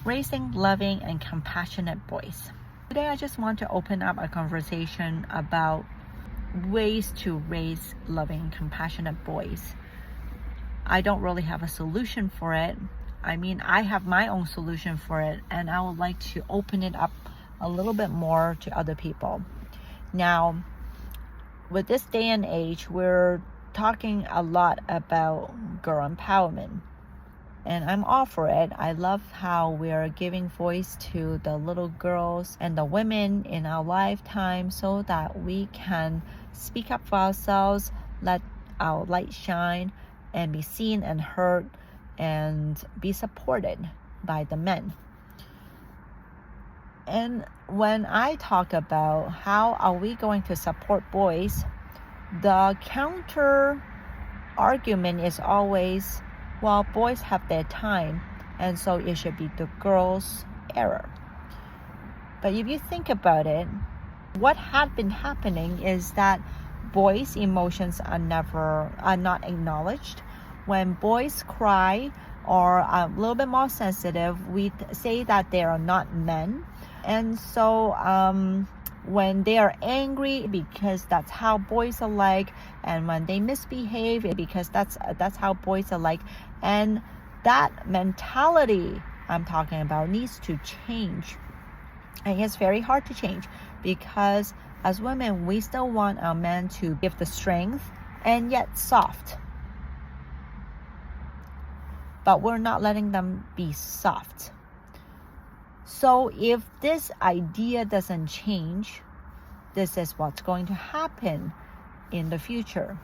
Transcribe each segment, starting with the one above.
raising loving and compassionate boys. Today I just want to open up a conversation about ways to raise loving and compassionate boys. I don't really have a solution for it. I mean, I have my own solution for it, and I would like to open it up a little bit more to other people. Now, with this day and age, we're talking a lot about girl empowerment, and I'm all for it. I love how we're giving voice to the little girls and the women in our lifetime so that we can speak up for ourselves, let our light shine, and be seen and heard and be supported by the men. And when I talk about how are we going to support boys, the counter argument is always, well, boys have their time, and so it should be the girls' error. But if you think about it, what had been happening is that boys' emotions are not acknowledged. When boys cry or are a little bit more sensitive, we say that they are not men. And so when they are angry, because that's how boys are like, and when they misbehave, because that's how boys are like, and that mentality I'm talking about needs to change. And it's very hard to change because as women, we still want our men to give the strength and yet soft. But we're not letting them be soft. So if this idea doesn't change, this is what's going to happen in the future.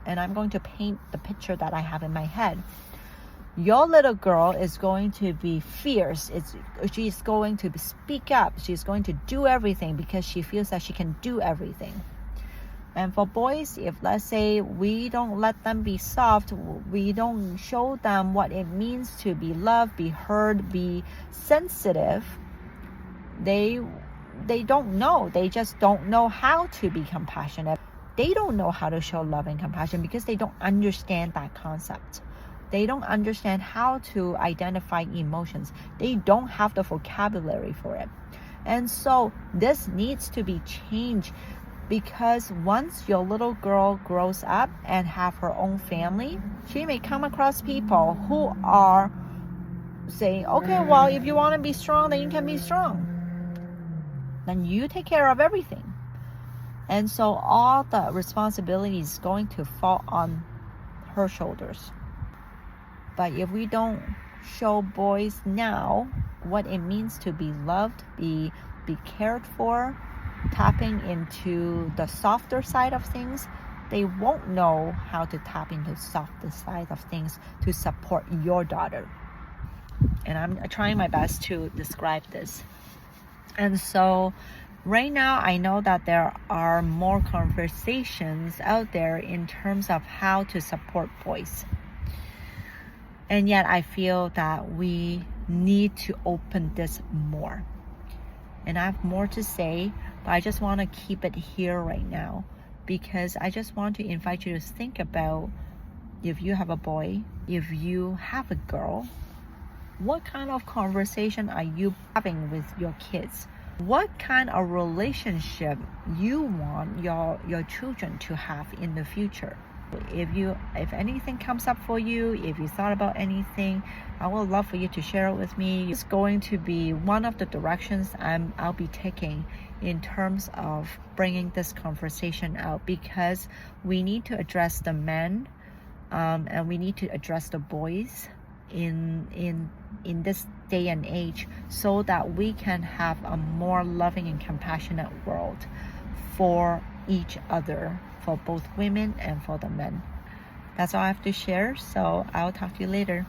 And I'm going to paint the picture that I have in my head. Your little girl is going to be fierce. She's going to speak up. She's going to do everything because she feels that she can do everything. And for boys, if let's say we don't let them be soft, we don't show them what it means to be loved, be heard, be sensitive, they don't know. They just don't know how to be compassionate. They don't know how to show love and compassion because they don't understand that concept. They don't understand how to identify emotions. They don't have the vocabulary for it. And so this needs to be changed. Because once your little girl grows up and have her own family, she may come across people who are saying, okay, well, if you want to be strong, then you can be strong. Then you take care of everything. And so all the responsibility is going to fall on her shoulders. But if we don't show boys now what it means to be loved, be cared for, tapping into the softer side of things, they won't know how to tap into the softer side of things to support your daughter. And I'm trying my best to describe this. And so right now, I know that there are more conversations out there in terms of how to support boys. And yet I feel that we need to open this more. And I have more to say, but I just want to keep it here right now because I just want to invite you to think about if you have a boy, if you have a girl, what kind of conversation are you having with your kids? What kind of relationship you want your children to have in the future? If anything comes up for you, if you thought about anything, I would love for you to share it with me. It's going to be one of the directions I'll be taking in terms of bringing this conversation out because we need to address the men and we need to address the boys in this day and age so that we can have a more loving and compassionate world for each other, for both women and for the men. That's all I have to share, so I'll talk to you later.